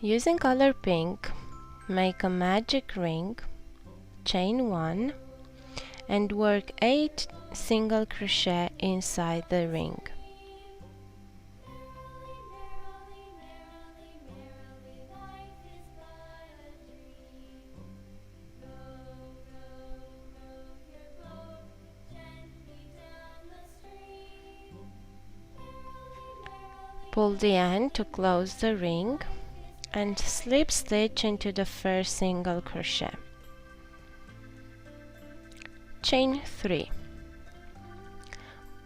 Using color pink, make a magic ring, chain 1 and work 8 single crochet inside the ring. Pull the end to close the ring and slip stitch into the first single crochet. Chain 3.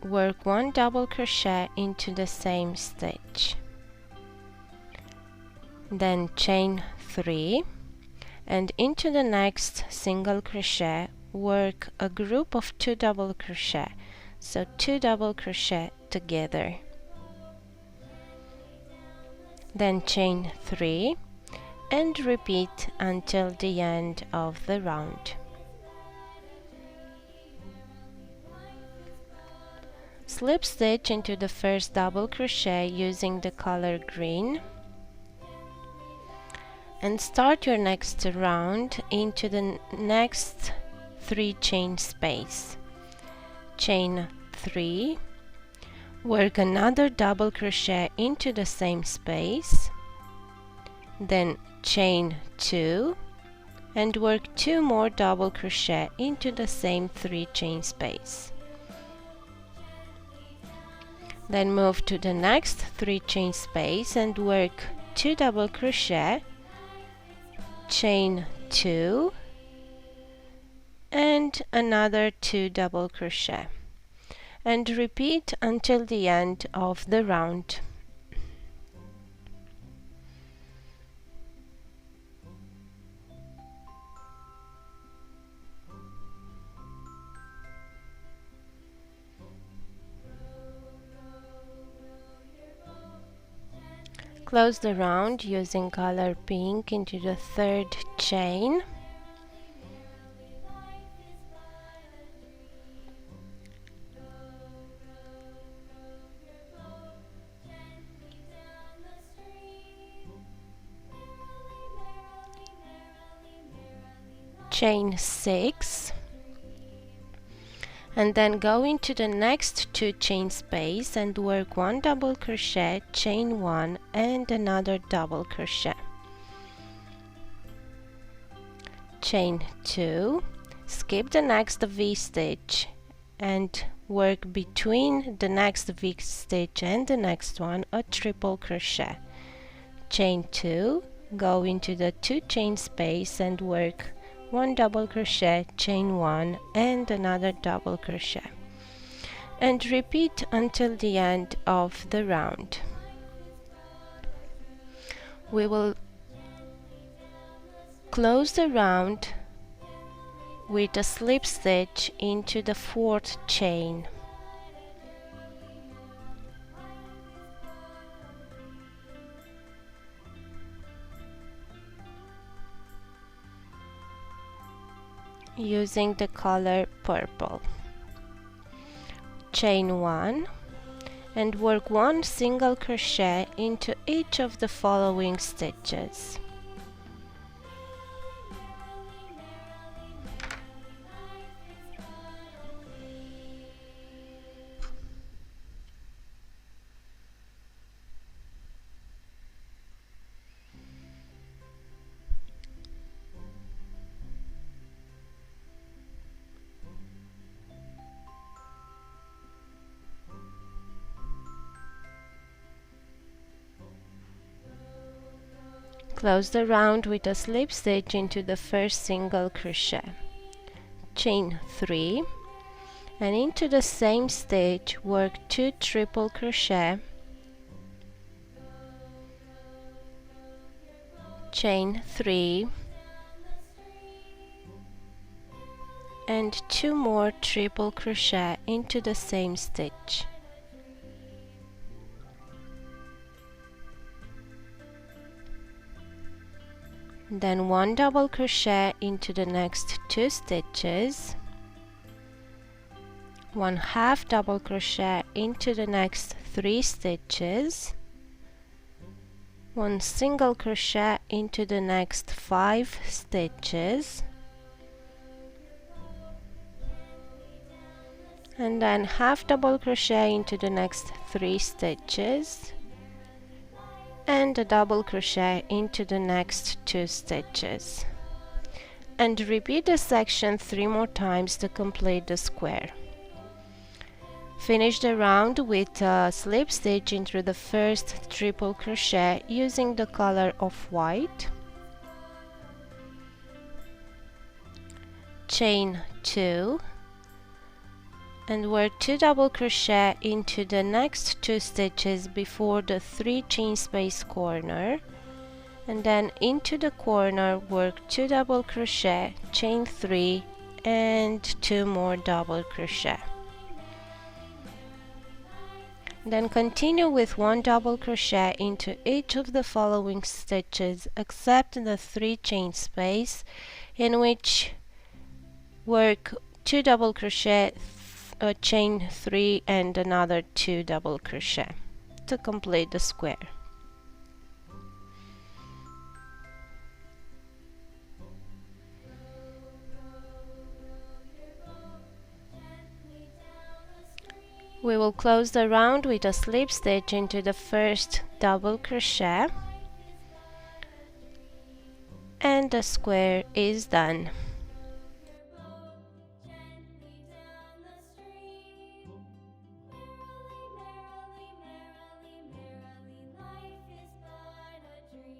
Work 1 double crochet into the same stitch. Then chain 3 and into the next single crochet work a group of 2 double crochet, so 2 double crochet together. Then chain 3 and repeat until the end of the round. Slip stitch into the first double crochet using the color green and start your next round into the next 3 chain space. Chain 3, work another double crochet into the same space, then chain 2 and work 2 more double crochet into the same 3 chain space. Then move to the next 3 chain space and work 2 double crochet, chain 2 and another 2 double crochet, and repeat until the end of the round. Close the round using color pink into the 3rd chain. Chain 6 and then go into the next 2 chain space and work 1 double crochet, chain 1 and another double crochet. Chain 2, skip the next V-stitch and work between the next V-stitch and the next one a triple crochet. Chain 2, go into the 2 chain space and work 1 double crochet, chain 1 and another double crochet, and repeat until the end of the round. We will close the round with a slip stitch into the 4th chain. Using the color purple. Chain 1 and work 1 single crochet into each of the following stitches. Close the round with a slip stitch into the first single crochet. Chain 3 and into the same stitch work 2 triple crochet, chain 3 and 2 more triple crochet into the same stitch. Then 1 double crochet into the next 2 stitches, 1 half double crochet into the next 3 stitches, 1 single crochet into the next 5 stitches, and then half double crochet into the next 3 stitches, and a double crochet into the next 2 stitches, and repeat the section 3 more times to complete the square. Finish the round with a slip stitch into the first triple crochet using the color of white, chain 2, and work 2 double crochet into the next 2 stitches before the 3 chain space corner, and then into the corner work 2 double crochet, chain 3, and 2 more double crochet. Then continue with 1 double crochet into each of the following stitches except the 3 chain space, in which work 2 double crochet, chain 3, and another 2 double crochet to complete the square. We will close the round with a slip stitch into the first double crochet, and the square is done.